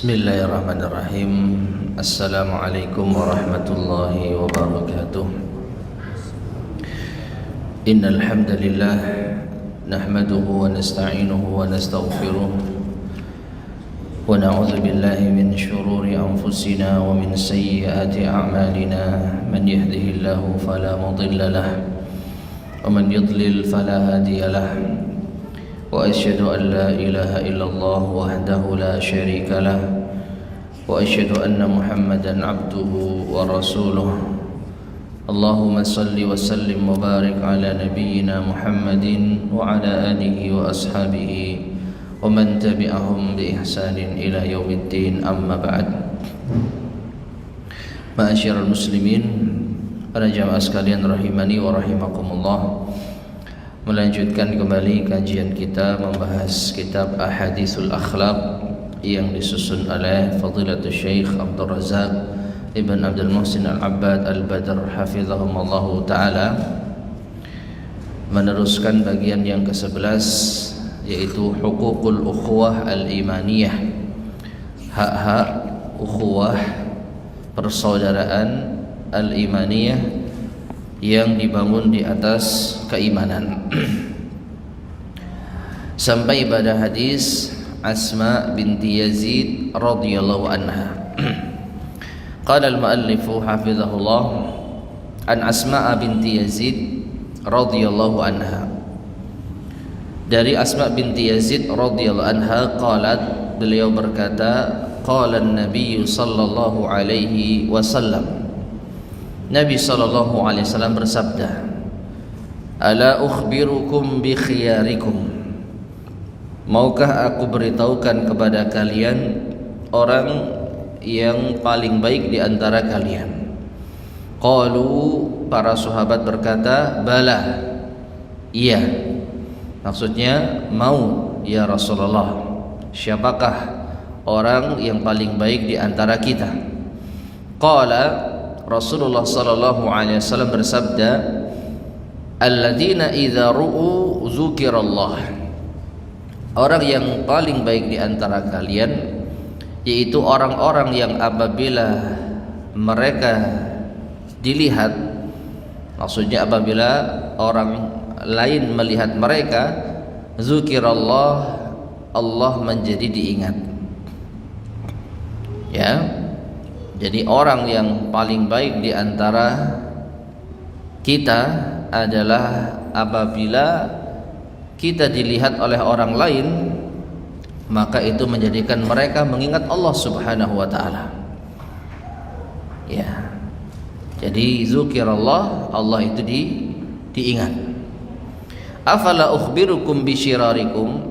Bismillahirrahmanirrahim. Assalamualaikum warahmatullahi wabarakatuh. Innal hamdalillah nahmaduhu wa nasta'inuhu wa nastaghfiruh wa na'udzu billahi min shururi anfusina wa min sayyiati a'malina. Man yahdihillahu fala mudilla lahu wa man yudlil fala hadiya lahu. وأشهد أن لا إله إلا الله وحده لا شريك له وأشهد أن محمدا عبده ورسوله. اللهم صل وسلم وبارك على نبينا محمد وعلى آله وأصحابه ومن تبعهم بإحسان إلى يوم الدين. أما بعد. Ma'asyiral muslimin, para jamaah sekalian rahimani wa rahimakumullah. Melanjutkan kembali kajian kita membahas kitab Ahaditsul Akhlaq yang disusun oleh Fadilatul Syekh Abdul Razak Ibn Abdul Muhsin Al-Abbad Al-Badr hafizahumullahu ta'ala. Meneruskan bagian yang ke-11, yaitu Huququl Ukhuwah Al-Imaniyah, hak-hak ukhuwah persaudaraan Al-Imaniyah yang dibangun di atas keimanan. Sampai pada hadis Asma binti Yazid radhiyallahu anha. Qala al-muallifu hafizahullah an Asma binti Yazid radhiyallahu anha. Dari Asma binti Yazid radhiyallahu anha qalat, beliau berkata, qala an-nabiy sallallahu alaihi wasallam, Nabi sallallahu alaihi wasallam bersabda, ala ukhbirukum bi khiyarikum, maukah aku beritahukan kepada kalian orang yang paling baik di antara kalian? Qalu, para sahabat berkata, bala, iya. Maksudnya mau ya Rasulullah, siapakah orang yang paling baik di antara kita? Qala, Rasulullah sallallahu alaihi wasallam bersabda, alladzina idza ru'u dzukirallah, orang yang paling baik di antara kalian yaitu orang-orang yang apabila mereka dilihat, maksudnya apabila orang lain melihat mereka, dzukirallah, Allah menjadi diingat. Ya. Jadi orang yang paling baik di antara kita adalah apabila kita dilihat oleh orang lain, maka itu menjadikan mereka mengingat Allah Subhanahu wa taala. Ya. Jadi zukirallah, Allah itu diingat. Afala ukhbirukum bisyirarikum,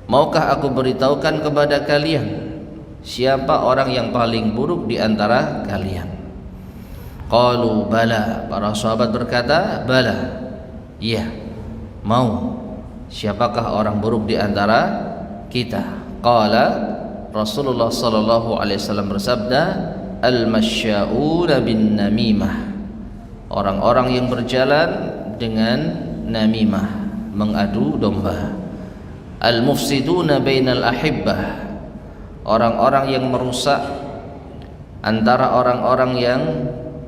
maukah aku beritahukan kepada kalian siapa orang yang paling buruk di antara kalian? Qalu bala, para sahabat berkata, bala, iya, mau. Siapakah orang buruk di antara kita? Qala, Rasulullah sallallahu alaihi wasallam bersabda, al-masya'una bin namimah, orang-orang yang berjalan dengan namimah, mengadu domba. Al-mufsiduna bainal ahibbah, orang-orang yang merusak antara orang-orang yang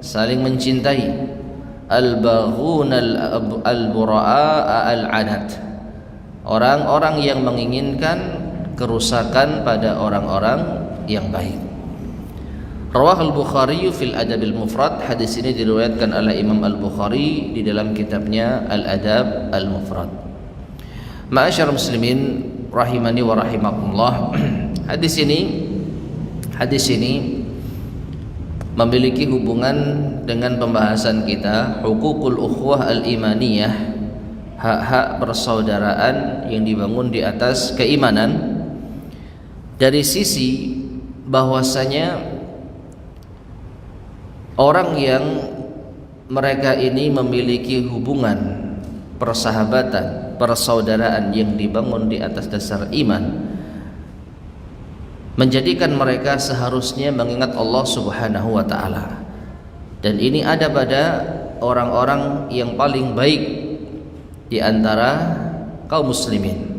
saling mencintai. Al-baghun al-bura'a al-anat, orang-orang yang menginginkan kerusakan pada orang-orang yang baik. Rawahul Bukhari fil Adabil Mufrad, hadis ini diriwayatkan oleh Imam Al-Bukhari di dalam kitabnya Al-Adab Al-Mufrad. Ma'asyar muslimin rahimani wa rahimakumullah. Hadis ini memiliki hubungan dengan pembahasan kita Huququl Ukhuwah Al-Imaniyah, hak-hak persaudaraan yang dibangun di atas keimanan, dari sisi bahwasanya orang yang mereka ini memiliki hubungan persahabatan, persaudaraan yang dibangun di atas dasar iman, menjadikan mereka seharusnya mengingat Allah Subhanahu wa taala. Dan ini ada pada orang-orang yang paling baik di antara kaum muslimin.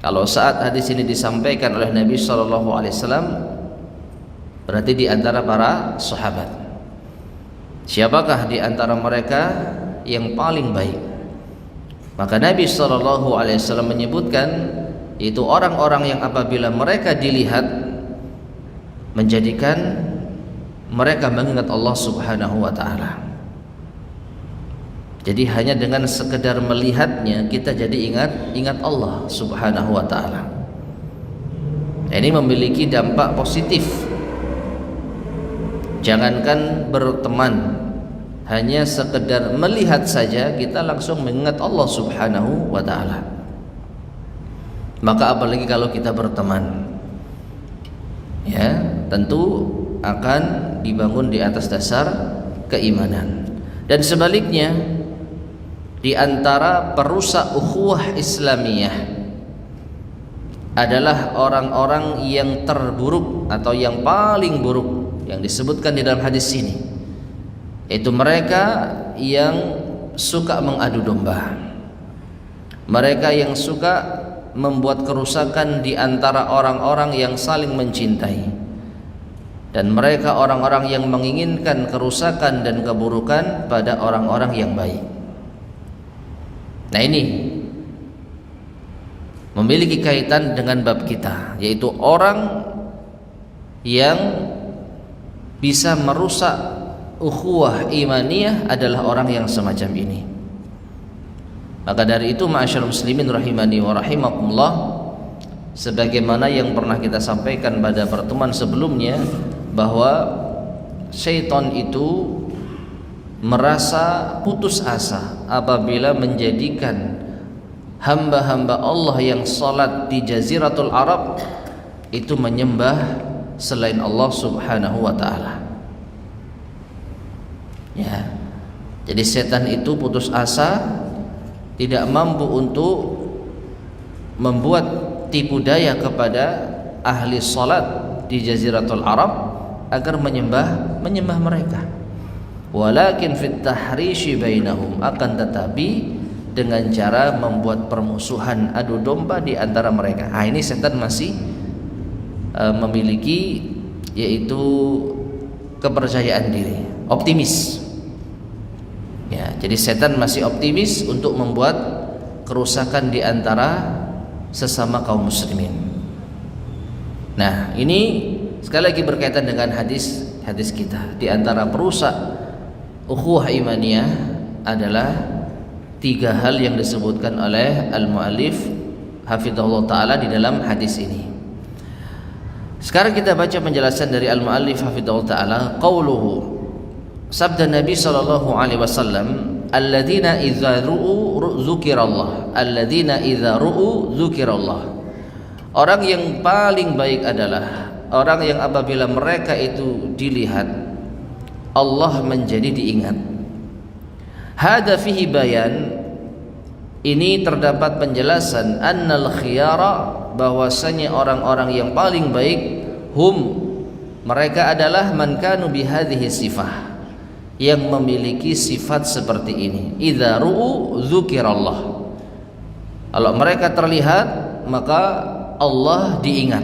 Kalau saat hadis ini disampaikan oleh Nabi SAW, berarti di antara para sahabat. Siapakah di antara mereka yang paling baik? Maka Nabi SAW menyebutkan, itu orang-orang yang apabila mereka dilihat, menjadikan mereka mengingat Allah Subhanahu wa ta'ala. Jadi hanya dengan sekedar melihatnya kita jadi ingat Allah Subhanahu wa ta'ala. Ini memiliki dampak positif. Jangankan berteman, hanya sekedar melihat saja kita langsung mengingat Allah Subhanahu wa ta'ala. Maka apalagi kalau kita berteman, ya tentu akan dibangun di atas dasar keimanan. Dan sebaliknya, di antara perusak ukhuwah Islamiyah adalah orang-orang yang terburuk atau yang paling buruk yang disebutkan di dalam hadis ini, yaitu mereka yang suka mengadu domba, mereka yang suka membuat kerusakan di antara orang-orang yang saling mencintai, dan mereka orang-orang yang menginginkan kerusakan dan keburukan pada orang-orang yang baik. Nah, ini memiliki kaitan dengan bab kita, yaitu orang yang bisa merusak ukhuwah imaniyah adalah orang yang semacam ini. Maka dari itu, ma'asyarul muslimin rahimani wa rahimakumullah, sebagaimana yang pernah kita sampaikan pada pertemuan sebelumnya, bahwa syaitan itu merasa putus asa apabila menjadikan hamba-hamba Allah yang salat di Jaziratul Arab itu menyembah selain Allah Subhanahu wa ta'ala. Ya. Jadi setan itu putus asa, tidak mampu untuk membuat tipu daya kepada ahli salat di Jaziratul Arab agar menyembah mereka. Walakin fit tahrishi bainahum, akan tetapi dengan cara membuat permusuhan, adu domba di antara mereka. Ini setan masih memiliki yaitu kepercayaan diri, optimis. Ya, jadi setan masih optimis untuk membuat kerusakan di antara sesama kaum muslimin. Nah, ini sekali lagi berkaitan dengan hadis kita. Di antara perusak ukhuwah imaniyah adalah 3 hal yang disebutkan oleh al-muallif hafizahullah ta'ala di dalam hadis ini. Sekarang kita baca penjelasan dari al-muallif hafizahullah ta'ala. Qauluhu, sabda Nabi sallallahu alaihi wasallam, alladzina idza ru'u dzukirallah, alladzina idza ru'u dzukirallah. Orang yang paling baik adalah orang yang apabila mereka itu dilihat, Allah menjadi diingat. Hada fihi bayan, ini terdapat penjelasan annal khiyara, bahwasanya orang-orang yang paling baik, hum, mereka adalah man kanu bihadhihi sifah, yang memiliki sifat seperti ini. Idza ru'u dzukirallah, kalau mereka terlihat maka Allah diingat.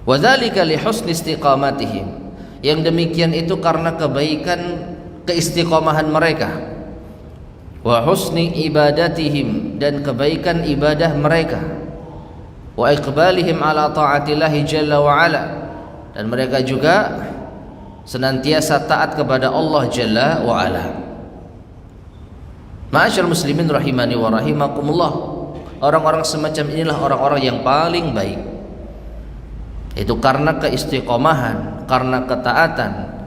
Wa dzalika li husni istiqamatihim, yang demikian itu karena kebaikan keistiqomahan mereka. Wa husni ibadatihim, dan kebaikan ibadah mereka. Wa iqbalihim ala ta'atillahi jalla wa ala, dan mereka juga senantiasa taat kepada Allah jalla wa ala. Ma'asyarul muslimin rahimani wa rahimakumullah, orang-orang semacam inilah orang-orang yang paling baik. Itu karena keistiqomahan, karena ketaatan,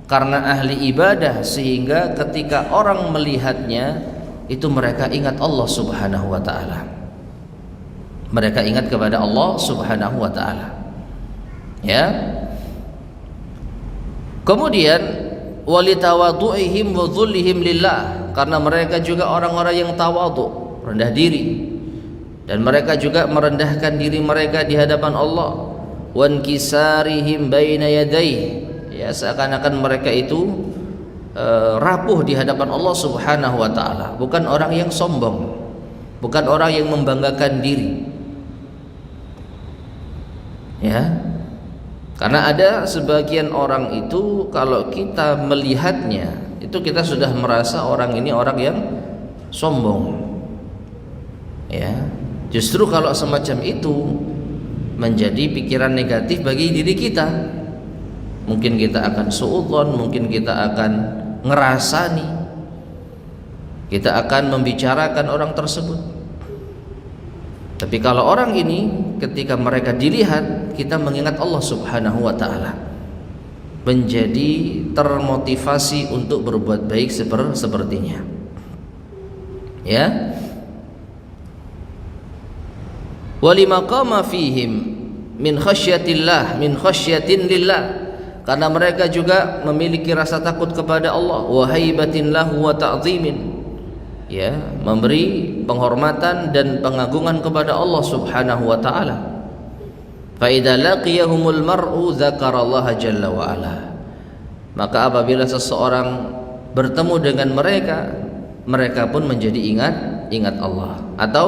karena ahli ibadah, sehingga ketika orang melihatnya itu mereka ingat Allah Subhanahu wa ta'ala. Mereka ingat kepada Allah Subhanahu wa ta'ala. Ya. Kemudian walitawadu'ihim wa dhullihim lillah, karena mereka juga orang-orang yang tawadhu, rendah diri, dan mereka juga merendahkan diri mereka di hadapan Allah. Wankisarihim baina yadayhi, ya, seakan-akan mereka itu rapuh di hadapan Allah Subhanahu wa ta'ala, bukan orang yang sombong. bukan orang yang membanggakan diri. Ya. Karena ada sebagian orang itu kalau kita melihatnya itu kita sudah merasa orang ini orang yang sombong. Ya. Justru kalau semacam itu menjadi pikiran negatif bagi diri kita. Mungkin kita akan suudzon, mungkin kita akan ngerasani, kita akan membicarakan orang tersebut. Tapi kalau orang ini ketika mereka dilihat, kita mengingat Allah Subhanahu wa ta'ala, menjadi termotivasi untuk berbuat baik sepertinya. Ya. Walima qama fihim min khasyatillah min khasyatin lillah, karena mereka juga memiliki rasa takut kepada Allah, wa haibatin lahu wa ta'zimin, ya, memberi penghormatan dan pengagungan kepada Allah Subhanahu wa taala. Fa idza laqiyahumul mar'u dzakarallaha jalla wa ala, maka apabila seseorang bertemu dengan mereka, mereka pun menjadi ingat Allah, atau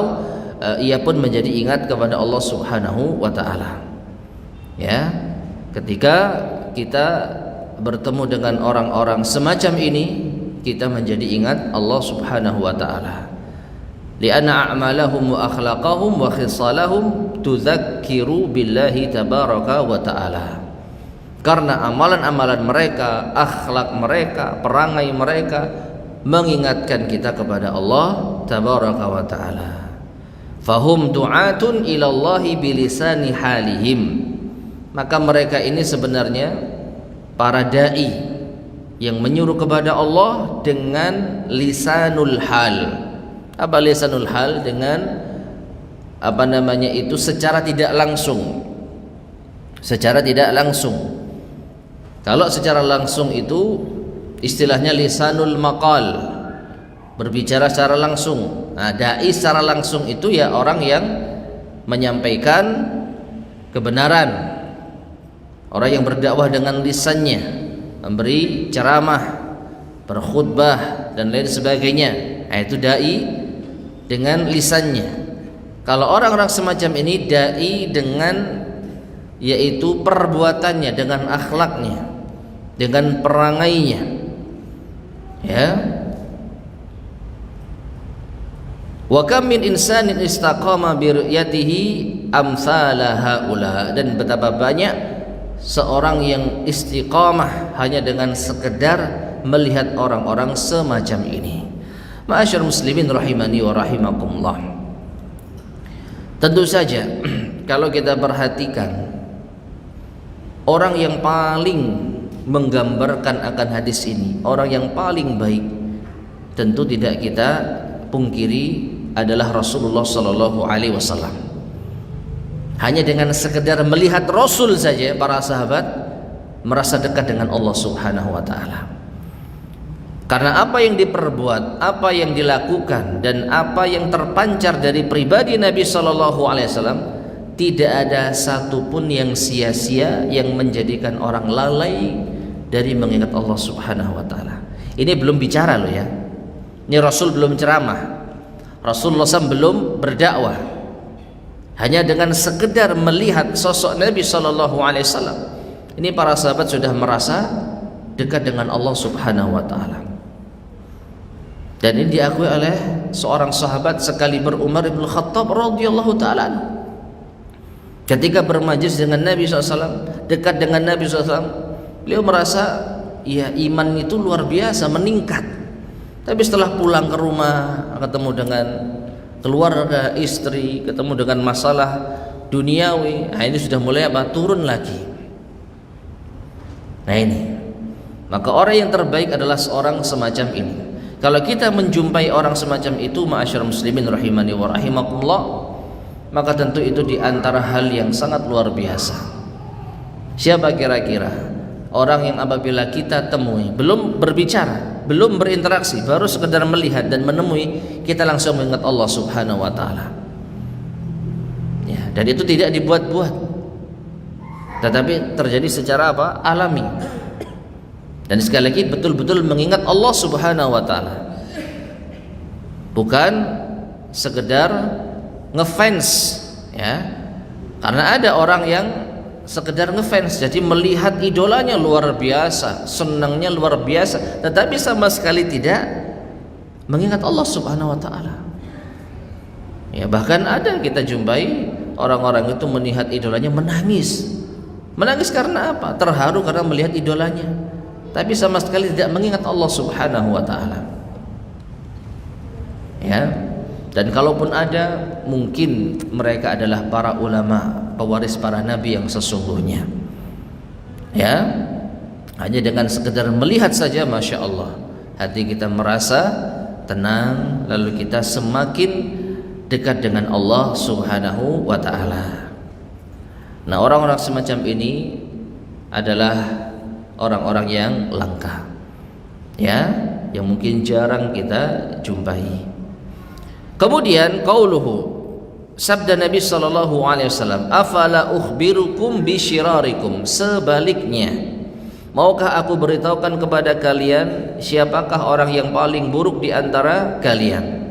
ia pun menjadi ingat kepada Allah Subhanahu wa taala. Ya, ketika kita bertemu dengan orang-orang semacam ini, kita menjadi ingat Allah Subhanahu wa taala. Li'anna a'malahum wa akhlaqahum wa khisalahum tudzakkiru billahi tabaraka wa taala. Karena amalan-amalan mereka, akhlak mereka, perangai mereka mengingatkan kita kepada Allah tabaraka wa taala. Fahum du'atun ilallahi bilisani halihim, maka mereka ini sebenarnya para dai yang menyuruh kepada Allah dengan lisanul hal. Apa lisanul hal? Dengan secara tidak langsung. Secara tidak langsung. Kalau secara langsung itu istilahnya lisanul maqal, berbicara secara langsung. Nah, dai secara langsung itu ya orang yang menyampaikan kebenaran, orang yang berdakwah dengan lisannya, memberi ceramah, berkhutbah dan lain sebagainya. Nah, itu dai dengan lisannya. Kalau orang-orang semacam ini dai dengan yaitu perbuatannya, dengan akhlaknya, dengan perangainya. Ya. Wa kam min insanin istaqama bi ru'yatihi amsala haula, dan betapa banyak seorang yang istiqamah hanya dengan sekedar melihat orang-orang semacam ini. Ma'asyar muslimin rahimani wa rahimakumullah. Tentu saja kalau kita perhatikan, orang yang paling menggambarkan akan hadis ini, orang yang paling baik, tentu tidak kita pungkiri adalah Rasulullah sallallahu alaihi wasallam. Hanya dengan sekedar melihat Rasul saja para sahabat merasa dekat dengan Allah Subhanahu wa taala. Karena apa yang diperbuat, apa yang dilakukan, dan apa yang terpancar dari pribadi Nabi sallallahu alaihi wasallam, tidak ada satupun yang sia-sia yang menjadikan orang lalai dari mengingat Allah Subhanahu wa taala. Ini belum bicara loh ya. Ini Rasul belum ceramah, Rasulullah SAW belum berdakwah. Hanya dengan sekedar melihat sosok Nabi SAW, ini para sahabat sudah merasa dekat dengan Allah Subhanahu wa taala. Dan ini diakui oleh seorang sahabat sekaliber Umar bin Khattab radhiyallahu taala. Ketika bermajlis dengan Nabi SAW, dekat dengan Nabi SAW, beliau merasa ya iman itu luar biasa, meningkat. Tapi setelah pulang ke rumah, ketemu dengan keluarga, istri, ketemu dengan masalah duniawi, nah ini sudah mulai turun lagi. Nah ini, maka orang yang terbaik adalah seorang semacam ini. Kalau kita menjumpai orang semacam itu, ma'asyar muslimin rahimani wa rahimakumullah, maka tentu itu diantara hal yang sangat luar biasa. Siapa kira-kira orang yang apabila kita temui, belum berbicara, belum berinteraksi, baru sekedar melihat dan menemui, kita langsung mengingat Allah Subhanahu wa taala. Ya, dan itu tidak dibuat-buat, tetapi terjadi secara apa? Alami. Dan sekali lagi betul-betul mengingat Allah Subhanahu wa taala. Bukan sekedar ngefans, ya. Karena ada orang yang sekedar ngefans, jadi melihat idolanya luar biasa, senangnya luar biasa, tetapi sama sekali tidak mengingat Allah Subhanahu wa taala. Ya, bahkan ada kita jumpai orang-orang itu melihat idolanya menangis. Menangis karena apa? Terharu karena melihat idolanya, tapi sama sekali tidak mengingat Allah Subhanahu wa taala. Ya. Dan kalaupun ada, mungkin mereka adalah para ulama, pewaris para nabi yang sesungguhnya. Ya, hanya dengan sekedar melihat saja, masya Allah, hati kita merasa tenang, lalu kita semakin dekat dengan Allah Subhanahu wa ta'ala. Nah, orang-orang semacam ini adalah orang-orang yang langka, ya, yang mungkin jarang kita jumpai. Kemudian qauluhu, sabda Nabi sallallahu alaihi wasallam, afala ukhbirukum bisyirarikum, sebaliknya, maukah aku beritahukan kepada kalian siapakah orang yang paling buruk di antara kalian?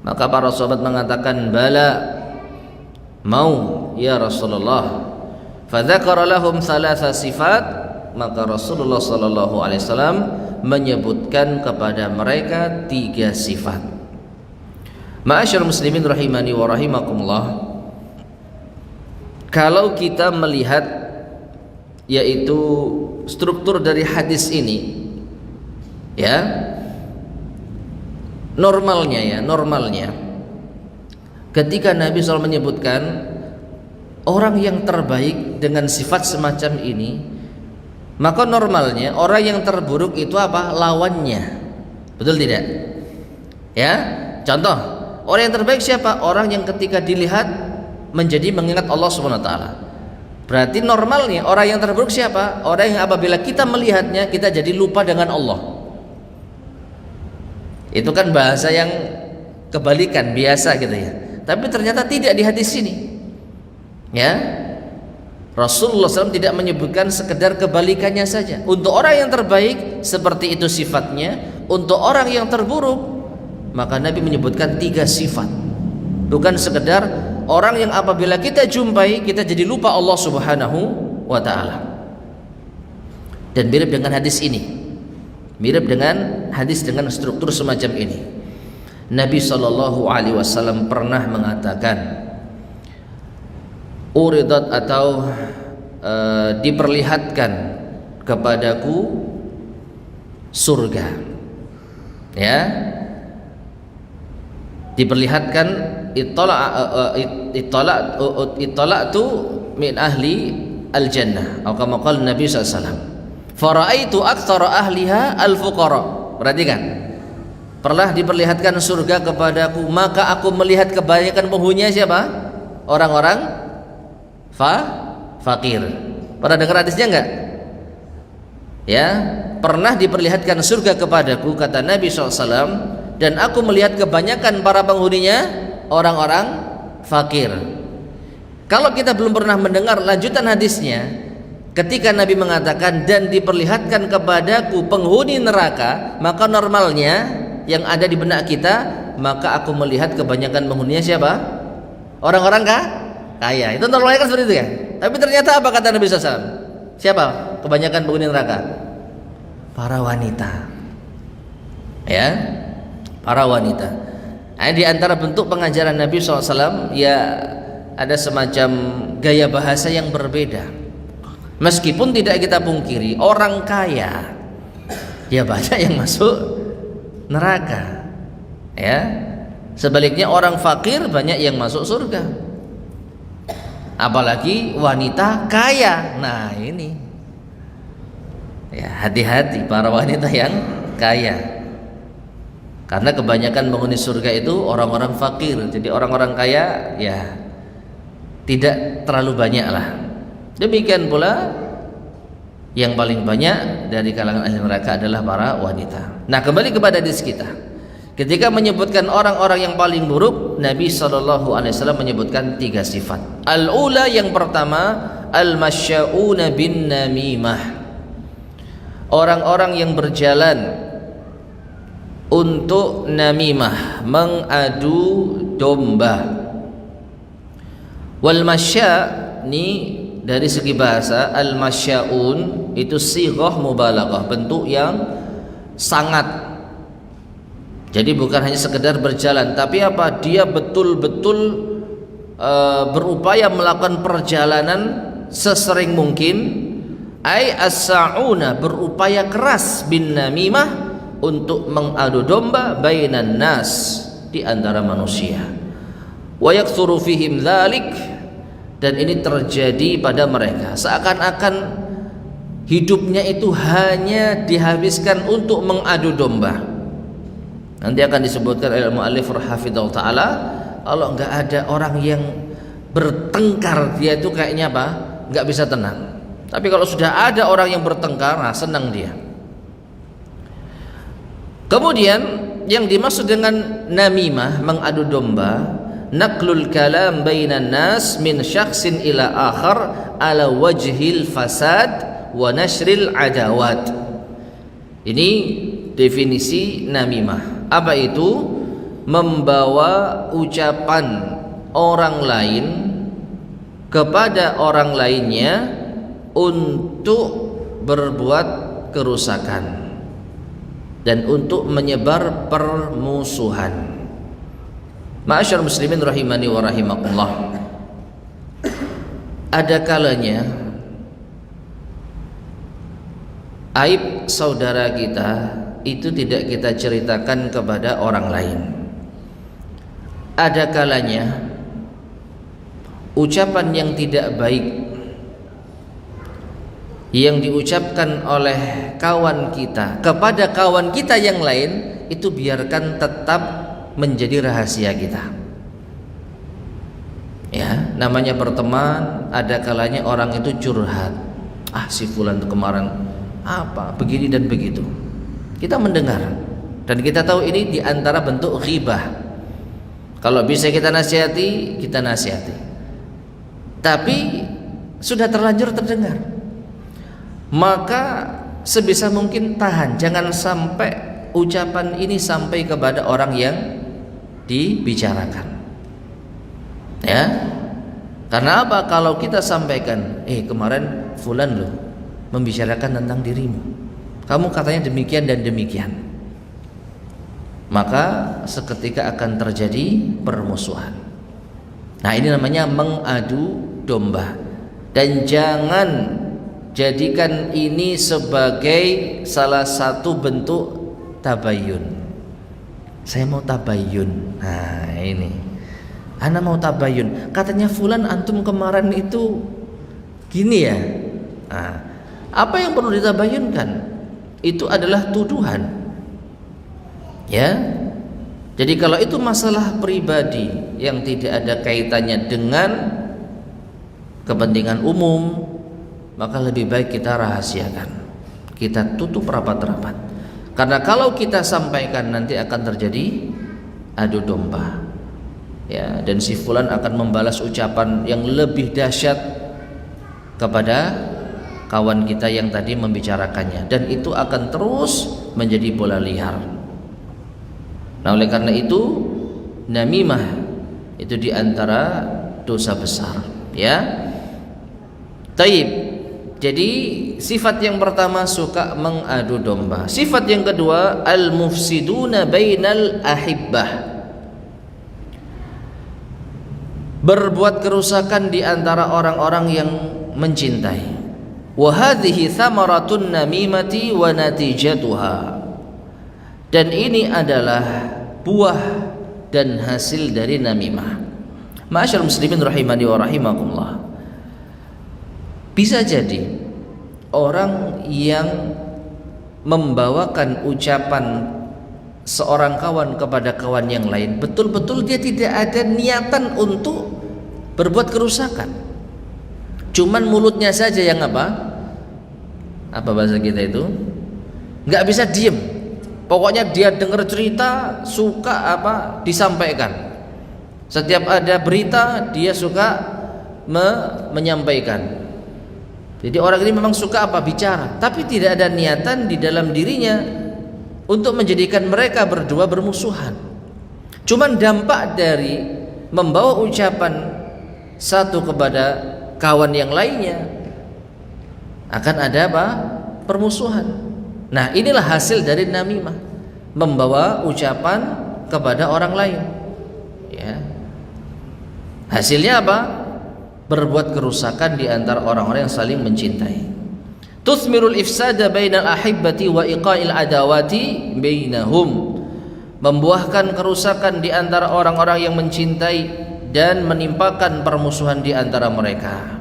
Maka para sahabat mengatakan, bala, mau ya Rasulullah. Fadzakara lahum thalatha sifat, maka Rasulullah sallallahu alaihi wasallam menyebutkan kepada mereka 3 sifat. Ma'asyar muslimin rahimani wa rahimakumullah, kalau kita melihat yaitu struktur dari hadis ini, ya, normalnya ketika Nabi SAW menyebutkan orang yang terbaik dengan sifat semacam ini, maka normalnya orang yang terburuk itu apa? Lawannya. Betul tidak? Ya, contoh, orang yang terbaik siapa? Orang yang ketika dilihat menjadi mengingat Allah Subhanahu wa taala. Berarti normalnya orang yang terburuk siapa? Orang yang apabila kita melihatnya kita jadi lupa dengan Allah. Itu kan bahasa yang kebalikan biasa gitu ya. Tapi ternyata tidak di hadis ini. Ya. Rasulullah SAW tidak menyebutkan sekedar kebalikannya saja. Untuk orang yang terbaik seperti itu sifatnya, untuk orang yang terburuk maka Nabi menyebutkan 3 sifat. Bukan sekedar orang yang apabila kita jumpai kita jadi lupa Allah Subhanahu wa ta'ala. Dan mirip dengan hadis ini, mirip dengan hadis dengan struktur semacam ini. Nabi SAW pernah mengatakan, uridat atau diperlihatkan kepadaku surga, ya, diperlihatkan, ittala'tu min ahli al-jannah, atau kama qala Nabi SAW, faraitu aktsara ahliha al-fuqara. Perhatikan, pernah diperlihatkan surga kepadaku, maka aku melihat kebanyakan penghuninya siapa? Orang-orang fakir. Pernah dengar hadisnya enggak? Ya, pernah diperlihatkan surga kepadaku, kata Nabi SAW, dan aku melihat kebanyakan para penghuninya orang-orang fakir. Kalau kita belum pernah mendengar lanjutan hadisnya, ketika Nabi mengatakan dan diperlihatkan kepadaku penghuni neraka, maka normalnya yang ada di benak kita, maka aku melihat kebanyakan penghuninya siapa? Orang-orang kaya. Itu normalnya kan seperti itu ya. Tapi ternyata apa kata Nabi SAW? Siapa kebanyakan penghuni neraka? Para wanita. Ya, para wanita. Nah, di antara bentuk pengajaran Nabi SAW, ya, ada semacam gaya bahasa yang berbeda. Meskipun tidak kita pungkiri, orang kaya ya banyak yang masuk neraka, ya. Sebaliknya orang fakir banyak yang masuk surga. Apalagi wanita kaya. Nah ini, ya, hati-hati para wanita yang kaya. Karena kebanyakan penghuni surga itu orang-orang fakir. Jadi orang-orang kaya ya tidak terlalu banyak lah. Demikian pula yang paling banyak dari kalangan ahli neraka adalah para wanita. Nah, kembali kepada hadis kita. Ketika menyebutkan orang-orang yang paling buruk, Nabi SAW menyebutkan 3 sifat. Al-ula, yang pertama, al-masya'una bin namimah. Orang-orang yang berjalan untuk namimah, mengadu domba. Wal masya, ini dari segi bahasa, al masyaun itu sighah mubalaghah, bentuk yang sangat. Jadi bukan hanya sekedar berjalan, tapi apa? Dia betul-betul berupaya melakukan perjalanan sesering mungkin. Ai as-sa'una, berupaya keras bin namimah, untuk mengadu domba bainan nas, di antara manusia. Wa yaktsuru fihim dzalik, dan ini terjadi pada mereka, seakan-akan hidupnya itu hanya dihabiskan untuk mengadu domba. Nanti akan disebutkan oleh muallif rahimahullah taala, kalau enggak ada orang yang bertengkar, dia itu kayaknya apa? Enggak bisa tenang. Tapi kalau sudah ada orang yang bertengkar, nah senang dia. Kemudian yang dimaksud dengan namimah, mengadu domba, naqlul kalam bainan nas min syakhsin ila akhar ala wajhil fasad wa nashril adawat. Ini definisi namimah. Apa itu? Membawa ucapan orang lain kepada orang lainnya untuk berbuat kerusakan dan untuk menyebar permusuhan. Ma'asyar muslimin rahimani wa rahimakumullah, ada kalanya aib saudara kita itu tidak kita ceritakan kepada orang lain. Ada kalanya ucapan yang tidak baik yang diucapkan oleh kawan kita kepada kawan kita yang lain, itu biarkan tetap menjadi rahasia kita. Ya, namanya berteman, ada kalanya orang itu curhat. Si fulan itu kemarin apa, begini dan begitu. Kita mendengar dan kita tahu ini diantara bentuk ghibah. Kalau bisa kita nasihati, kita nasihati. Tapi sudah terlanjur terdengar, maka sebisa mungkin tahan, jangan sampai ucapan ini sampai kepada orang yang dibicarakan. Ya, karena apa? Kalau kita sampaikan, kemarin fulan loh membicarakan tentang dirimu, kamu katanya demikian dan demikian, maka seketika akan terjadi permusuhan. Nah, ini namanya mengadu domba. Dan jangan jadikan ini sebagai salah satu bentuk tabayun. Saya mau tabayun. Nah, ini ana mau tabayun. Katanya fulan antum kemarin itu gini ya. Nah, apa yang perlu ditabayunkan? Itu adalah tuduhan. Ya. Jadi kalau itu masalah pribadi yang tidak ada kaitannya dengan kepentingan umum, maka lebih baik kita rahasiakan, kita tutup rapat-rapat. Karena kalau kita sampaikan nanti akan terjadi adu domba. Ya, dan si fulan akan membalas ucapan yang lebih dahsyat kepada kawan kita yang tadi membicarakannya, dan itu akan terus menjadi bola liar. Nah, oleh karena itu namimah itu diantara dosa besar. Ya, taib. Jadi sifat yang pertama suka mengadu domba. Sifat yang kedua al-mufsiduna bainal ahibbah, berbuat kerusakan di antara orang-orang yang mencintai. Wa hadhihi thamaratun namimati wa natijatuha, dan ini adalah buah dan hasil dari namimah. Ma'asyar muslimin rahimani wa rahimakumullah, bisa jadi orang yang membawakan ucapan seorang kawan kepada kawan yang lain, betul-betul dia tidak ada niatan untuk berbuat kerusakan, cuman mulutnya saja yang apa bahasa kita itu nggak bisa diem. Pokoknya dia dengar cerita suka disampaikan. Setiap ada berita dia suka menyampaikan. Jadi orang ini memang suka bicara, tapi tidak ada niatan di dalam dirinya untuk menjadikan mereka berdua bermusuhan. Cuman dampak dari membawa ucapan satu kepada kawan yang lainnya akan ada apa? Permusuhan. Nah, inilah hasil dari namimah, membawa ucapan kepada orang lain. Ya. Hasilnya apa? Berbuat kerusakan di antara orang-orang yang saling mencintai. Tuthmirul ifsada bainal ahibbati wa iqa'il adawati bainahum. Membuahkan kerusakan di antara orang-orang yang mencintai dan menimpakan permusuhan di antara mereka.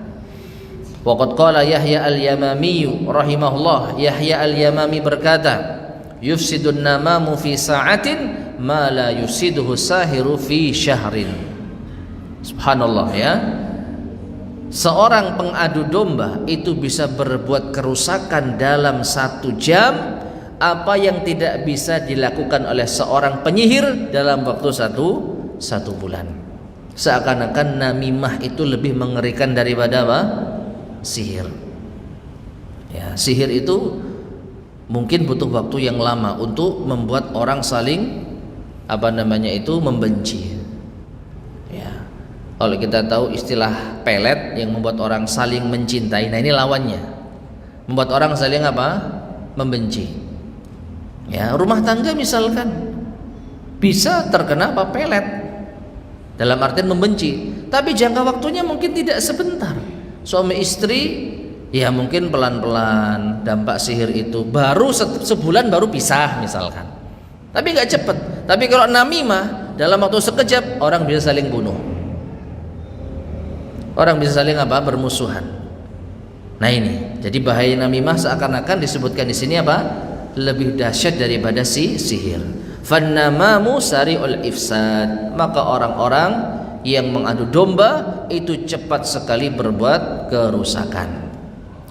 Waqad qala Yahya al-Yamami rahimahullah, Yahya al-Yamami berkata, yufsidun namamu fi sa'atin ma la yufsiduhu sahiru fi syahrin. Subhanallah ya. Seorang pengadu domba itu bisa berbuat kerusakan dalam 1 jam apa yang tidak bisa dilakukan oleh seorang penyihir dalam waktu satu bulan. Seakan-akan namimah itu lebih mengerikan daripada apa? Sihir. Ya, sihir itu mungkin butuh waktu yang lama untuk membuat orang saling membenci. Ya. Kalau kita tahu istilah pelet yang membuat orang saling mencintai, nah ini lawannya. Membuat orang saling membenci. Ya, rumah tangga misalkan bisa terkena pelet. Dalam artian membenci, tapi jangka waktunya mungkin tidak sebentar. Suami istri ya mungkin pelan-pelan dampak sihir itu baru sebulan baru pisah misalkan. Tapi nggak cepat. Tapi kalau namimah dalam waktu sekejap orang bisa saling bunuh. Orang bisa saling bermusuhan. Nah ini, jadi bahaya namimah seakan-akan disebutkan di sini lebih dahsyat daripada sihir. Fannamamu sari'ul ifsad, maka orang-orang yang mengadu domba itu cepat sekali berbuat kerusakan.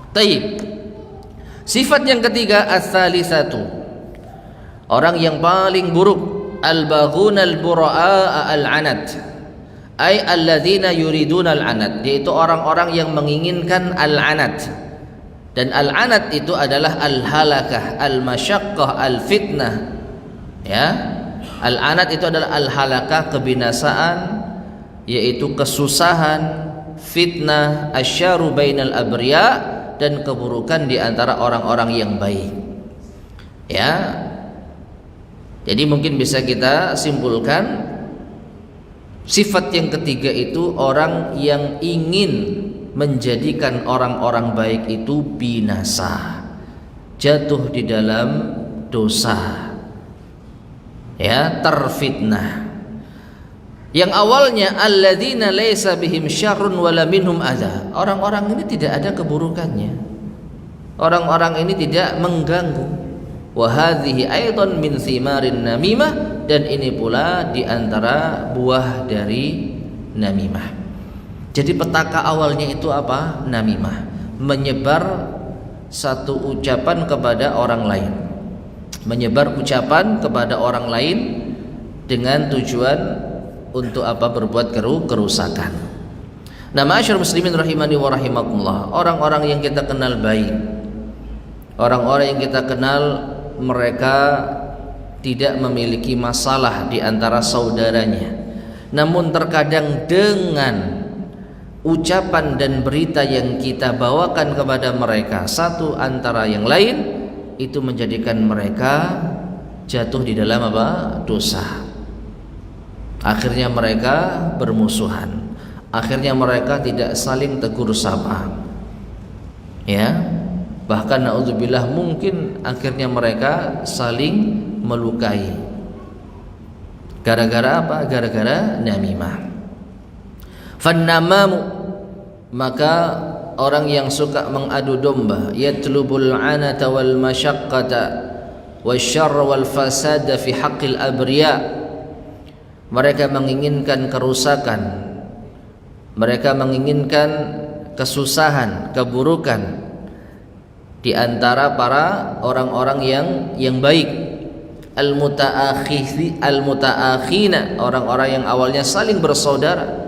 Taib. Sifat yang ketiga, ats-tsalitsatu, orang yang paling buruk, al-baghuna al-bura'a al-anat, ay alladzina yuriduna al-anat, yaitu orang-orang yang menginginkan al-anat. Dan al-anat itu adalah al-halakah, al-masyaqqah, al-fitnah. Ya, al-anat itu adalah al-halakah, kebinasaan, yaitu kesusahan, fitnah, asyaru bainal abriya, dan keburukan di antara orang-orang yang baik. Ya, jadi mungkin bisa kita simpulkan sifat yang ketiga itu orang yang ingin menjadikan orang-orang baik itu binasa, jatuh di dalam dosa. Ya, terfitnah. Yang awalnya alladzina laisa bihim syarrun wala minhum adza. Orang-orang ini tidak ada keburukannya. Orang-orang ini tidak mengganggu. Wa hadhihi aidan min thimarin namimah, dan ini pula di antara buah dari namimah. Jadi petaka awalnya itu namimah, menyebar satu ucapan kepada orang lain. Menyebar ucapan kepada orang lain dengan tujuan untuk berbuat kerusakan. Nah, ma'asyiral muslimin rahimani wa rahimakumullah, orang-orang yang kita kenal baik, orang-orang yang kita kenal mereka tidak memiliki masalah di antara saudaranya, namun terkadang dengan ucapan dan berita yang kita bawakan kepada mereka satu antara yang lain, itu menjadikan mereka jatuh di dalam dosa. Akhirnya mereka bermusuhan. Akhirnya mereka tidak saling tegur sapa. Ya, bahkan naudzubillah mungkin akhirnya mereka saling melukai. Gara-gara apa? Gara-gara namimah. Fannamamu, maka orang yang suka mengadu domba, yatlubul anata wal masyaqqata wasyarra wal fasada fi haqqil abriya. Mereka menginginkan kerusakan, mereka menginginkan kesusahan, keburukan di antara para orang-orang yang baik. Al-muta'akhina, orang-orang yang awalnya saling bersaudara.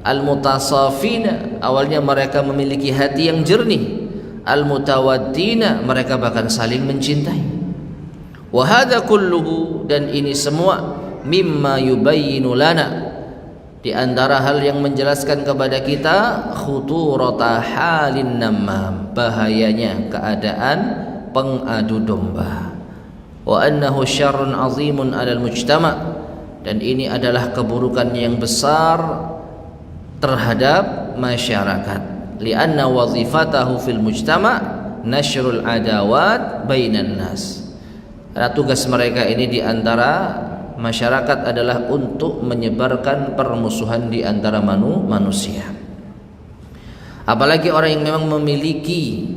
Al-mutasafina, awalnya mereka memiliki hati yang jernih. Al-mutawaddina, mereka bahkan saling mencintai. Wa hadza kulluhu, dan ini semua mimma yubayyinu lana, di antara hal yang menjelaskan kepada kita khuturata halin namam, bahayanya keadaan pengadu domba. Wa annahu syarrun azimun 'alal mujtama', dan ini adalah keburukan yang besar terhadap masyarakat. Li'anna wazifatahu fil mujtama' nasyrul adawat bainan nas. Karena tugas mereka ini di antara masyarakat adalah untuk menyebarkan permusuhan di antara manusia. Apalagi orang yang memang memiliki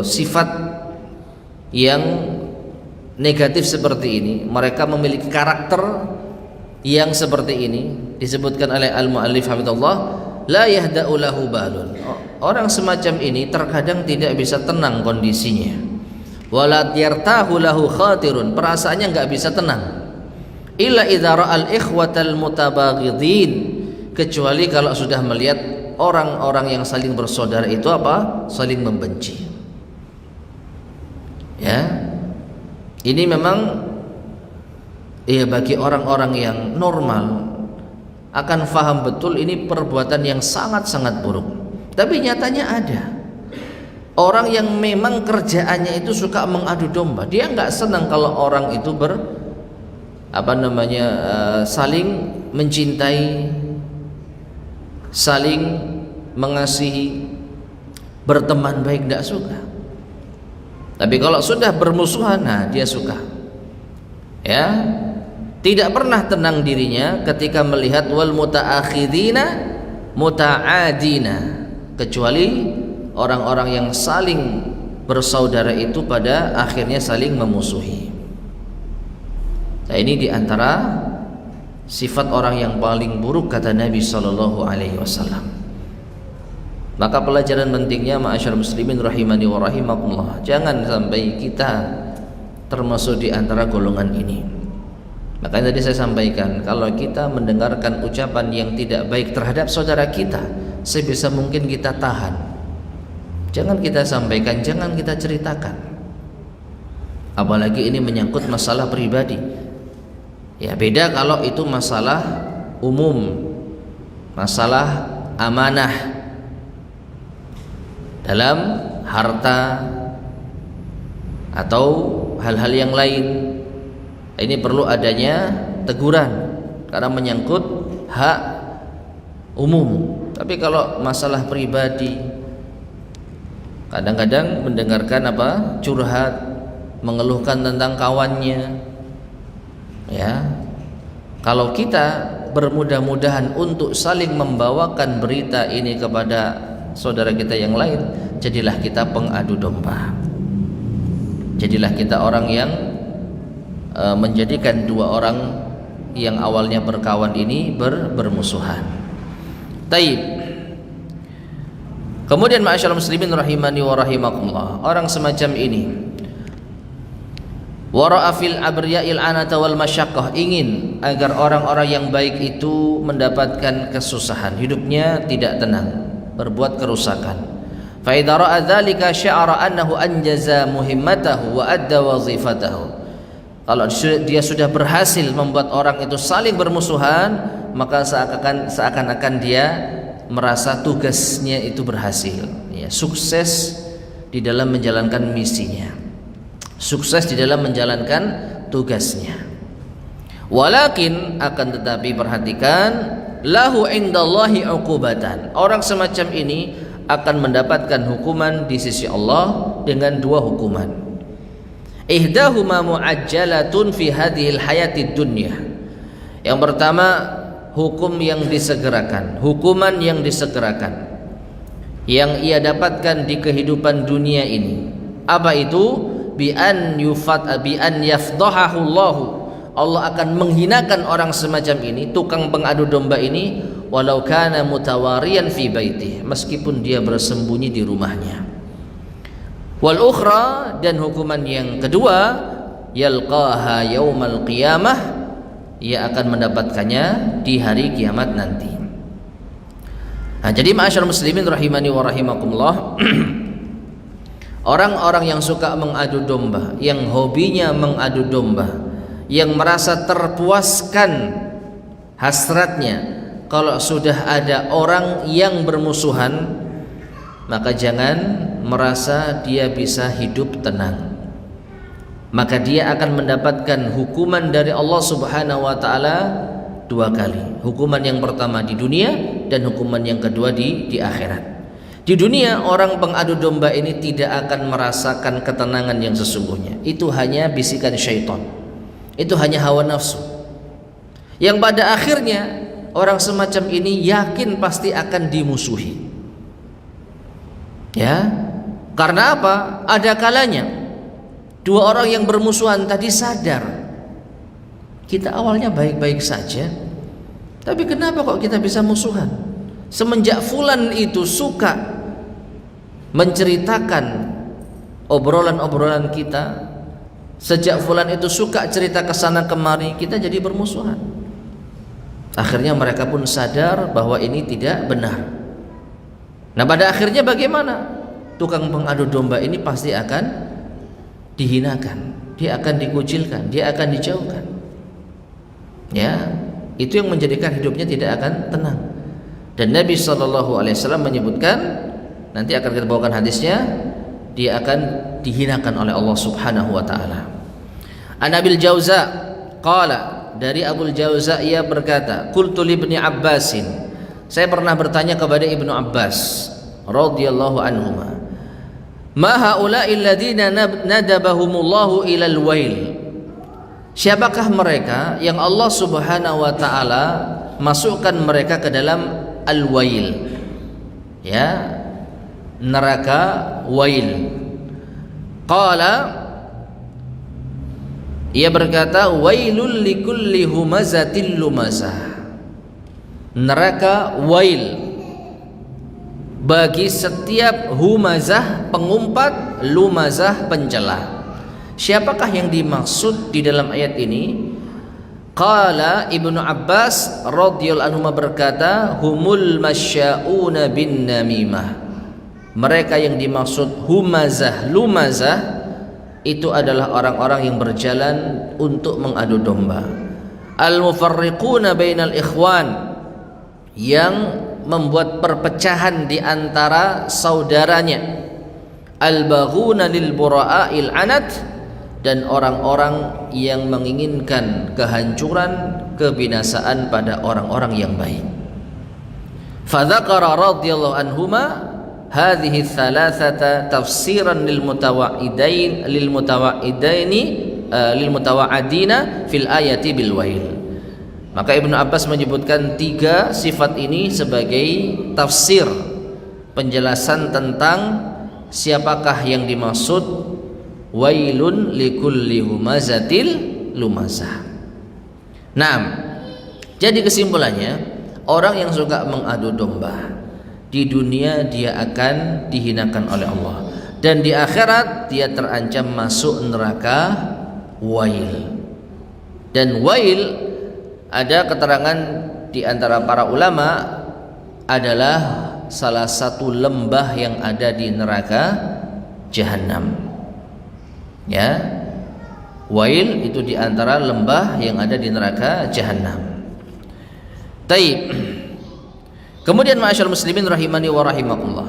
sifat yang negatif seperti ini, mereka memiliki karakter yang seperti ini, disebutkan oleh al-muallif hafizallah, la yahda'u lahu balun. Orang semacam ini terkadang tidak bisa tenang kondisinya. Wala yartahu lahu khatirun, perasaannya enggak bisa tenang. Illa idza ra'al ikhwatal mutabaghidin, kecuali kalau sudah melihat orang-orang yang saling bersaudara itu saling membenci. Ya. Ini memang bagi orang-orang yang normal akan faham betul ini perbuatan yang sangat-sangat buruk. Tapi nyatanya ada orang yang memang kerjaannya itu suka mengadu domba. Dia nggak senang kalau orang itu saling mencintai, saling mengasihi, berteman baik, nggak suka. Tapi kalau sudah bermusuhan, nah dia suka. Ya, tidak pernah tenang dirinya ketika melihat wal mutaakhidina mutaadina, kecuali orang-orang yang saling bersaudara itu pada akhirnya saling memusuhi. Nah, ini diantara sifat orang yang paling buruk kata Nabi Sallallahu Alaihi Wasallam. Maka pelajaran pentingnya ma'asyar muslimin rahimani wa rahimakumullah, jangan sampai kita termasuk di antara golongan ini. Makanya tadi saya sampaikan, kalau kita mendengarkan ucapan yang tidak baik terhadap saudara kita, sebisa mungkin kita tahan. Jangan kita sampaikan, jangan kita ceritakan. Apalagi ini menyangkut masalah pribadi. Ya, beda kalau itu masalah umum, masalah amanah dalam harta atau hal-hal yang lain. Ini perlu adanya teguran karena menyangkut hak umum. Tapi kalau masalah pribadi, kadang-kadang mendengarkan curhat, mengeluhkan tentang kawannya. Ya, kalau kita bermudah-mudahan untuk saling membawakan berita ini kepada saudara kita yang lain, jadilah kita pengadu domba. Jadilah kita orang yang menjadikan dua orang yang awalnya berkawan ini bermusuhan. Taib. Kemudian ma'asyarul muslimin rahimani wa rahimakumullah, orang semacam ini wara'a fil abriya'il anata wal masyaqqah, ingin agar orang-orang yang baik itu mendapatkan kesusahan, hidupnya tidak tenang, berbuat kerusakan. Fa idza ra'a dzalika sya'ara annahu anjaza muhimmatahu wa adda wazifatahu. Kalau dia sudah berhasil membuat orang itu saling bermusuhan, maka seakan-akan dia merasa tugasnya itu berhasil, ya, sukses di dalam menjalankan misinya, sukses di dalam menjalankan tugasnya. Walakin, akan tetapi perhatikan, lahu indallahi uqubatan, orang semacam ini akan mendapatkan hukuman di sisi Allah dengan dua hukuman. Ihdahuma muajjalatun fi hadhil hayatid dunya. Yang pertama, hukum yang disegerakan, hukuman yang disegerakan yang ia dapatkan di kehidupan dunia ini. Apa itu? Bi an yafdahahu Allah. Allah akan menghinakan orang semacam ini, tukang pengadu domba ini, walau kana mutawariyan fi baitih, meskipun dia bersembunyi di rumahnya. Wal ukhra, dan hukuman yang kedua, yalqaha yaumal qiyamah, ia akan mendapatkannya di hari kiamat nanti. Nah, jadi ma'asyarul muslimin rahimani wa rahimakumullah, Orang-orang yang suka mengadu domba, yang hobinya mengadu domba, yang merasa terpuaskan hasratnya kalau sudah ada orang yang bermusuhan, maka jangan merasa dia bisa hidup tenang. Maka dia akan mendapatkan hukuman dari Allah Subhanahu wa taala 2 kali. Hukuman yang pertama di dunia dan hukuman yang kedua di akhirat. Di dunia orang pengadu domba ini tidak akan merasakan ketenangan yang sesungguhnya. Itu hanya bisikan syaitan. Itu hanya hawa nafsu. Yang pada akhirnya orang semacam ini yakin pasti akan dimusuhi. Ya. Karena apa? Ada kalanya 2 orang yang bermusuhan tadi sadar, kita awalnya baik-baik saja, tapi kenapa kok kita bisa musuhan? Semenjak fulan itu suka menceritakan obrolan-obrolan kita, sejak fulan itu suka cerita kesana kemari, kita jadi bermusuhan. Akhirnya mereka pun sadar bahwa ini tidak benar. Nah, pada akhirnya bagaimana? Tukang pengadu domba ini pasti akan dihinakan, dia akan dikucilkan, dia akan dijauhkan. Ya, itu yang menjadikan hidupnya tidak akan tenang. Dan Nabi SAW menyebutkan, nanti akan kita bawakan hadisnya, dia akan dihinakan oleh Allah Subhanahu wa taala. An Abil Jauza qala, dari Abul Jauza ia berkata, qultu li Ibnu Abbasin, saya pernah bertanya kepada Ibnu Abbas radhiyallahu anhuma, ma haula'i alladziina nadabahumullahu ilal wail, siapakah mereka yang Allah Subhanahu wa taala masukkan mereka ke dalam al-wail, ya, neraka wail. Qala, ia berkata, wailul likulli humazatil lumazah, neraka wail bagi setiap humazah pengumpat, lumazah pencela. Siapakah yang dimaksud di dalam ayat ini? Qala Ibnu Abbas radhiyallahu anhu berkata, humul masya'una bin namimah, mereka yang dimaksud humazah, lumazah itu adalah orang-orang yang berjalan untuk mengadu domba. Al-mufarriquna bainal ikhwan, yang membuat perpecahan di antara saudaranya. Al-baghuna lil bura'il anat, dan orang-orang yang menginginkan kehancuran, kebinasaan pada orang-orang yang baik. Fadzakara radhiyallahu anhuma hadhihi thalathata tafsiran lil mutawa'idina fil ayati bil wail. Maka Ibnu Abbas menyebutkan 3 sifat ini sebagai tafsir, penjelasan tentang siapakah yang dimaksud wailun likulli humazatil lumazah. Nah, jadi kesimpulannya, orang yang suka mengadu domba di dunia dia akan dihinakan oleh Allah, dan di akhirat dia terancam masuk neraka wail. Dan wail, ada keterangan di antara para ulama, adalah salah satu lembah yang ada di neraka Jahanam. Ya, wail itu di antara lembah yang ada di neraka Jahanam. Taib. Kemudian ma'asyarul muslimin rahimani wa rahimakumullah,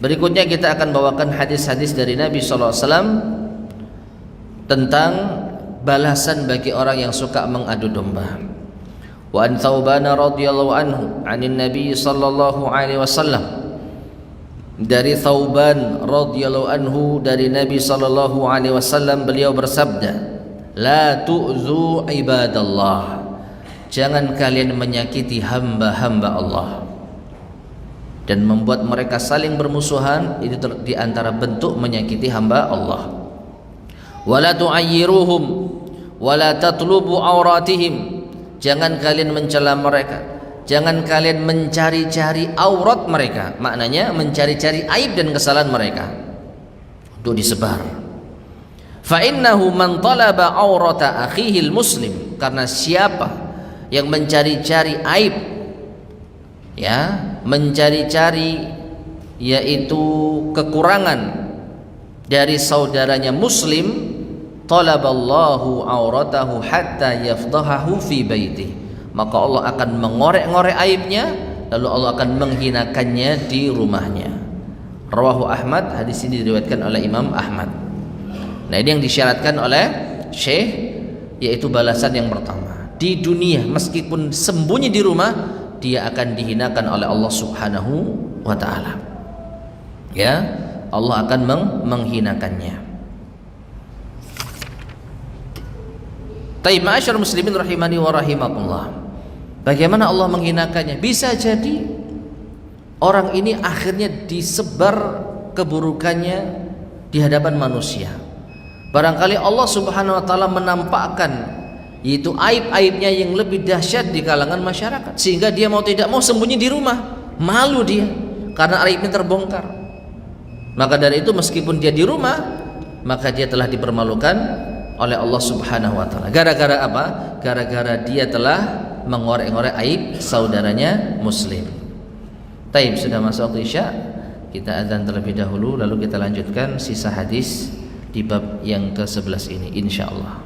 berikutnya kita akan bawakan hadis-hadis dari Nabi SAW tentang balasan bagi orang yang suka mengadu domba. Wa an Thauban radhiyallahu anhu 'anil Nabi sallallahu alaihi wasallam, dari Thauban radhiyallahu anhu dari Nabi sallallahu alaihi wasallam, beliau bersabda, la tu'zu ibadallah, jangan kalian menyakiti hamba-hamba Allah dan membuat mereka saling bermusuhan, itu di antara bentuk menyakiti hamba Allah. Wala tu'ayyiruhum wala tatlubu auratihim, jangan kalian mencela mereka, jangan kalian mencari-cari aurat mereka, maknanya mencari-cari aib dan kesalahan mereka untuk disebar. Fa innahu man talaba aurata akhihil muslim, karena siapa yang mencari-cari aib, ya, mencari-cari yaitu kekurangan dari saudaranya muslim, talaballahu auratahu hatta yafdahahu fi baitih, maka Allah akan mengorek-ngorek aibnya, lalu Allah akan menghinakannya di rumahnya. Rawahu Ahmad, hadis ini diriwayatkan oleh Imam Ahmad. Nah, ini yang disyaratkan oleh Syekh, yaitu balasan yang pertama. Di dunia meskipun sembunyi di rumah, dia akan dihinakan oleh Allah Subhanahu wa taala. Ya, Allah akan menghinakannya. Taib ma'asyar muslimin rahimani wa rahimakumullah. Bagaimana Allah menghinakannya? Bisa jadi orang ini akhirnya disebar keburukannya di hadapan manusia. Barangkali Allah Subhanahu wa taala menampakkan yaitu aib-aibnya yang lebih dahsyat di kalangan masyarakat, sehingga dia mau tidak mau sembunyi di rumah, malu dia karena aibnya terbongkar. Maka dari itu meskipun dia di rumah, maka dia telah dipermalukan oleh Allah Subhanahu wa taala. Gara-gara apa? Gara-gara dia telah mengorek-ngorek aib saudaranya muslim. Taib, sudah masuk waktu Isya, kita azan terlebih dahulu, lalu kita lanjutkan sisa hadis di bab yang ke-11 ini insyaallah.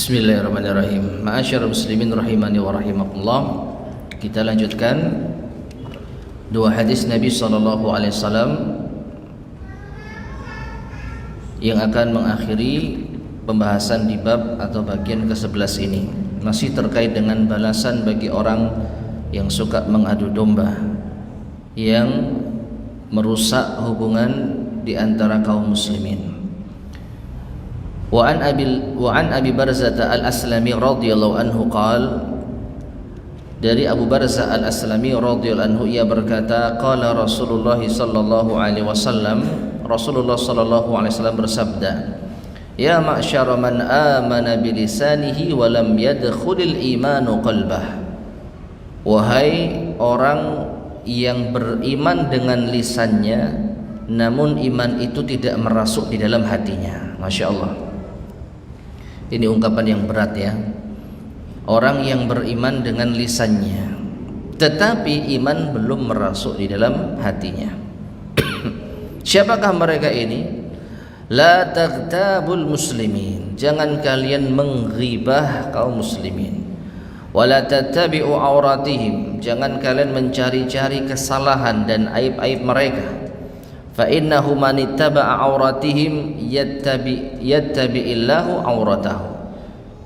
Bismillahirrahmanirrahim. Ma'asyiral muslimin rahimani wa rahimakumullah. Kita lanjutkan dua hadis Nabi sallallahu alaihi wasallam yang akan mengakhiri pembahasan di bab atau bagian ke-11 ini. Masih terkait dengan balasan bagi orang yang suka mengadu domba, yang merusak hubungan di antara kaum muslimin. Wa an Abi Barzah al-Aslami radhiyallahu anhu qala, dari Abu Barzah al-Aslami radhiyallahu anhu ia berkata, qala Rasulullah sallallahu alaihi wasallam, Rasulullah sallallahu alaihi wasallam bersabda, ya ma'syara man amana bilisanihi wa lam yadkhulil imanu qalbah, wahai orang yang beriman dengan lisannya namun iman itu tidak merasuk di dalam hatinya. Masya Allah, ini ungkapan yang berat ya. Orang yang beriman dengan lisannya tetapi iman belum merasuk di dalam hatinya. Siapakah mereka ini? La taghtabul muslimin, jangan kalian mengghibah kaum muslimin. Wala tattabi'u auratihim, jangan kalian mencari-cari kesalahan dan aib-aib mereka. Fa innahu man ittaba'a auratihim yattabi'illahu auratahu,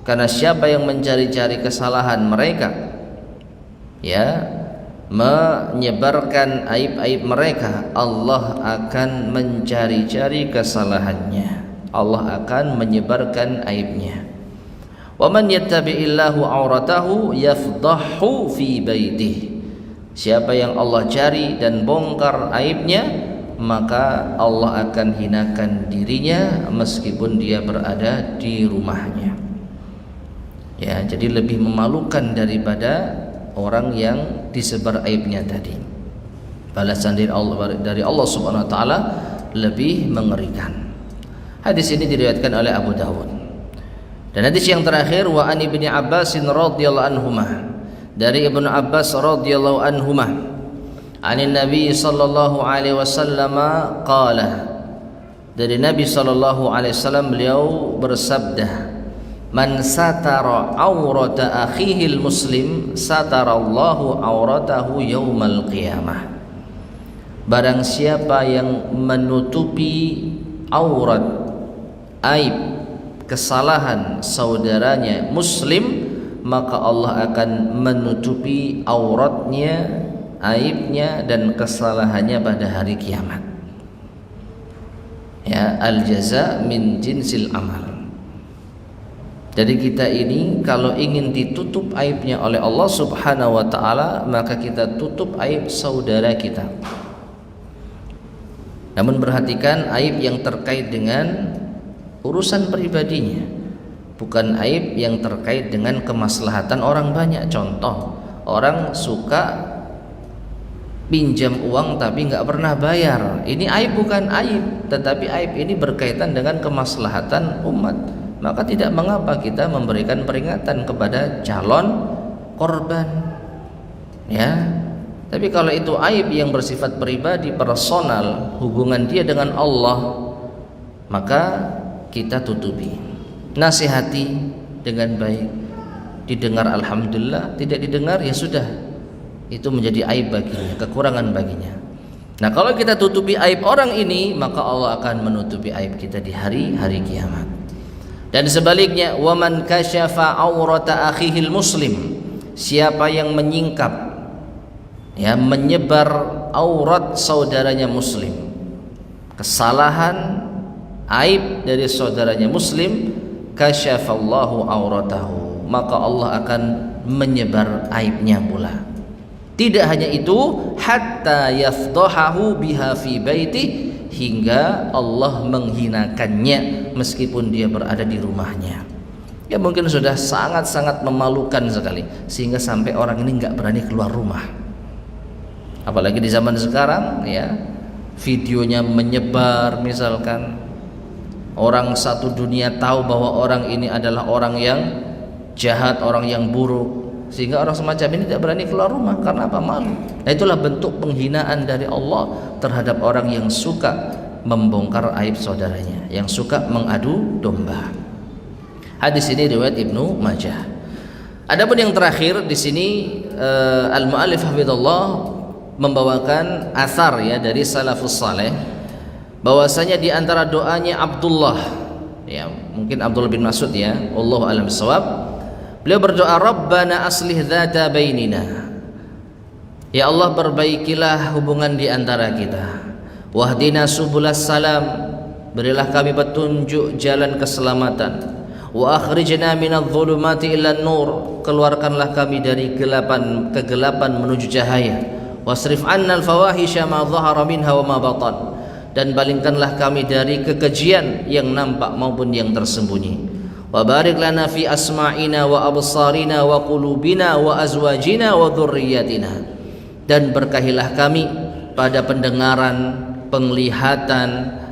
karena siapa yang mencari-cari kesalahan mereka, ya, menyebarkan aib-aib mereka, Allah akan mencari-cari kesalahannya, Allah akan menyebarkan aibnya. Wa man yattabi'illahu auratahu yafdahu fi baitihi, siapa yang Allah cari dan bongkar aibnya, maka Allah akan hinakan dirinya meskipun dia berada di rumahnya. Ya, jadi lebih memalukan daripada orang yang disebar aibnya tadi. Balasan dari Allah Subhanahu wa taala lebih mengerikan. Hadis ini diriwayatkan oleh Abu Dawud. Dan hadis yang terakhir, wa an Ibnu Abbas radhiyallahu anhuma, dari Ibnu Abbas radhiyallahu anhuma, anin Nabi sallallahu alaihi wasallam qala, dari Nabi sallallahu alaihi wasallam beliau bersabda, man satara aurata akhihil muslim satarallahu auratahu yaumal qiyamah, barang siapa yang menutupi aurat, aib, kesalahan saudaranya muslim, maka Allah akan menutupi auratnya, aibnya dan kesalahannya pada hari kiamat. Ya, al jaza min jinsil amal. Jadi kita ini kalau ingin ditutup aibnya oleh Allah Subhanahu wa taala, maka kita tutup aib saudara kita. Namun perhatikan aib yang terkait dengan urusan pribadinya, bukan aib yang terkait dengan kemaslahatan orang banyak. Contoh, orang suka pinjam uang tapi nggak pernah bayar. Ini aib bukan aib, tetapi aib ini berkaitan dengan kemaslahatan umat. Maka tidak mengapa kita memberikan peringatan kepada calon korban, ya. Tapi kalau itu aib yang bersifat pribadi, personal, hubungan dia dengan Allah, maka kita tutupi, nasihati dengan baik. Didengar alhamdulillah, tidak didengar ya sudah, itu menjadi aib baginya, kekurangan baginya. Nah, kalau kita tutupi aib orang ini, maka Allah akan menutupi aib kita di hari kiamat. Dan sebaliknya, waman kasyafa aurata akhihil muslim, siapa yang menyingkap, ya, menyebar aurat saudaranya muslim, kesalahan, aib dari saudaranya muslim, kasyafallahu auratahu, maka Allah akan menyebar aibnya pula. Tidak hanya itu, hatta yafdahahu biha fi baiti, hingga Allah menghinakannya meskipun dia berada di rumahnya. Ya, mungkin sudah sangat-sangat memalukan sekali sehingga sampai orang ini nggak berani keluar rumah. Apalagi di zaman sekarang, ya, videonya menyebar, misalkan orang satu dunia tahu bahwa orang ini adalah orang yang jahat, orang yang buruk, sehingga orang semacam ini tidak berani keluar rumah. Karena apa? Malu. Nah, itulah bentuk penghinaan dari Allah terhadap orang yang suka membongkar aib saudaranya, yang suka mengadu domba. Hadis ini riwayat Ibnu Majah. Adapun yang terakhir di sini al-muallif hafizallah membawakan asar ya dari salafus saleh bahwasanya di antara doanya Abdullah, ya mungkin Abdullah bin Mas'ud ya, wallahu a'lam bissawab. Beliau berdoa, Rabbana aslih dzata bainina. Ya Allah, perbaikilah hubungan di antara kita. Wahdina subulas salam, berilah kami petunjuk jalan keselamatan. Wa akhrijna minadh dhulumati ilan nur, keluarkanlah kami dari kegelapan menuju cahaya. Wasrif 'anna al-fawahisha ma dhahara minha wa ma batan, dan palingkanlah kami dari kekejian yang nampak maupun yang tersembunyi. Wa barik lana fi asma'ina wa absarina wa qulubina wa azwajina wa dhurriyyatina, dan berkahilah kami pada pendengaran, penglihatan,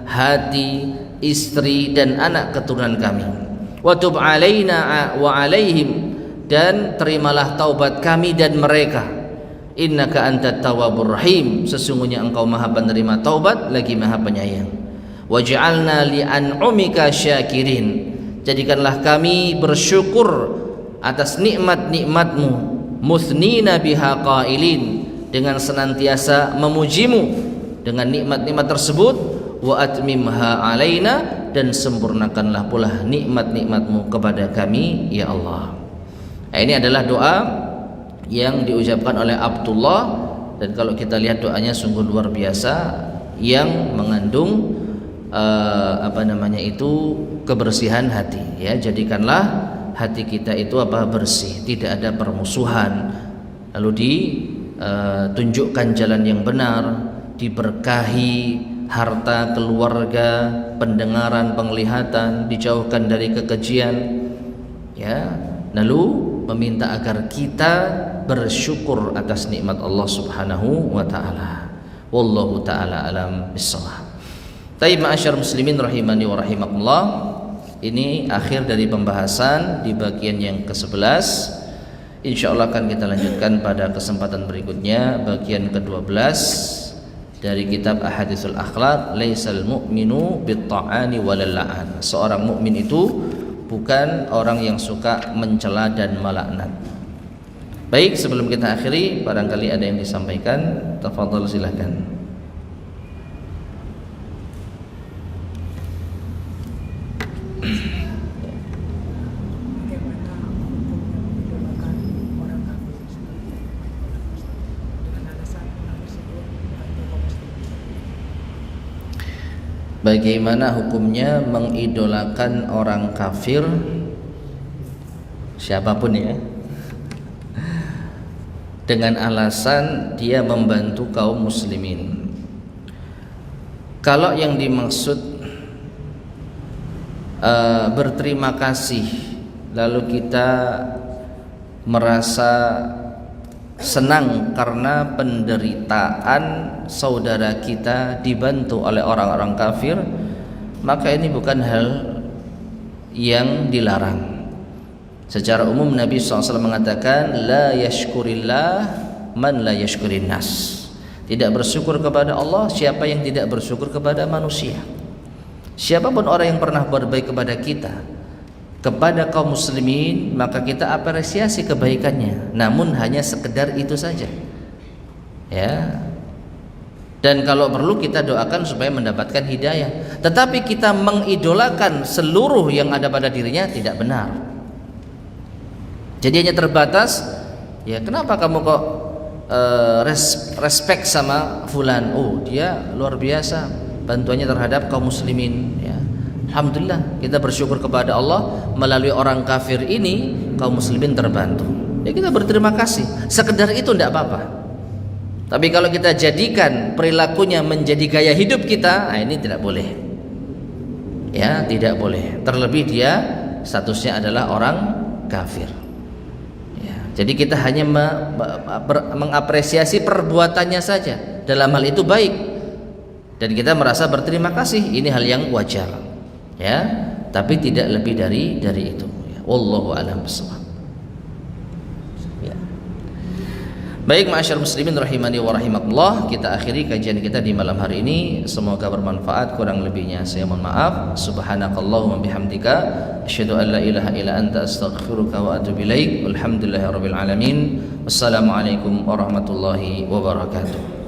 hati, istri dan anak keturunan kami. Wa tub alaina wa alaihim, dan terimalah taubat kami dan mereka. Innaka antat tawwabur rahim, sesungguhnya engkau maha penerima taubat lagi maha penyayang. Waj'alna li an'umika syakirin, jadikanlah kami bersyukur atas nikmat-nikmatmu, musnina biha qailin, dengan senantiasa memujimu dengan nikmat-nikmat tersebut. Wa atmimha alaina, dan sempurnakanlah pula nikmat-nikmatmu kepada kami ya Allah. Nah, ini adalah doa yang diucapkan oleh Abdullah, dan kalau kita lihat doanya sungguh luar biasa yang mengandung kebersihan hati ya. Jadikanlah hati kita itu bersih, tidak ada permusuhan, lalu ditunjukkan jalan yang benar, diberkahi harta, keluarga, pendengaran, penglihatan, dijauhkan dari kekejian ya. Lalu meminta agar kita bersyukur atas nikmat Allah Subhanahu wa taala. Wallahu taala alam bissawab. Baik, ma'asyar muslimin rahimani wa rahimakumullah. Ini akhir dari pembahasan di bagian yang ke-11. Insyaallah akan kita lanjutkan pada kesempatan berikutnya, bagian ke-12 dari kitab Ahaditsul Akhlaq. Laisal mu'minu bit-ta'ani walal la'an. Seorang mukmin itu bukan orang yang suka mencela dan melaknat. Baik, sebelum kita akhiri, barangkali ada yang disampaikan, tafadhol silakan. Bagaimana hukumnya mengidolakan orang kafir, siapapun ya, dengan alasan dia membantu kaum muslimin? Kalau yang dimaksud berterima kasih, lalu kita merasa senang karena penderitaan saudara kita dibantu oleh orang-orang kafir, maka ini bukan hal yang dilarang. Secara umum Nabi SAW mengatakan, la yashkurillah man la yashkurin nas. Tidak bersyukur kepada Allah siapa yang tidak bersyukur kepada manusia. Siapapun orang yang pernah berbaik kepada kita, kepada kaum muslimin, maka kita apresiasi kebaikannya, namun hanya sekedar itu saja ya. Dan kalau perlu kita doakan supaya mendapatkan hidayah. Tetapi kita mengidolakan seluruh yang ada pada dirinya tidak benar. Jadi hanya terbatas, ya kenapa kamu kok respect sama fulan? Oh, dia luar biasa bantuannya terhadap kaum muslimin ya. Alhamdulillah, kita bersyukur kepada Allah, melalui orang kafir ini kaum muslimin terbantu. Ya kita berterima kasih. Sekedar itu tidak apa-apa. Tapi kalau kita jadikan perilakunya menjadi gaya hidup kita, nah ini tidak boleh. Ya, tidak boleh. Terlebih dia statusnya adalah orang kafir. Ya, jadi kita hanya mengapresiasi perbuatannya saja. Dalam hal itu baik. Dan kita merasa berterima kasih, ini hal yang wajar. Ya, tapi tidak lebih dari itu. Ya, wallahu a'lam bishawab. Ya. Baik, ma'asyar muslimin rahimani wa rahimakumullah, kita akhiri kajian kita di malam hari ini. Semoga bermanfaat, kurang lebihnya saya mohon maaf. Subhanakallahumma bihamdika asyhadu an la ilaha illa anta astaghfiruka wa atubu ilaik. Walhamdulillahirabbil alamin. Wassalamualaikum warahmatullahi wabarakatuh.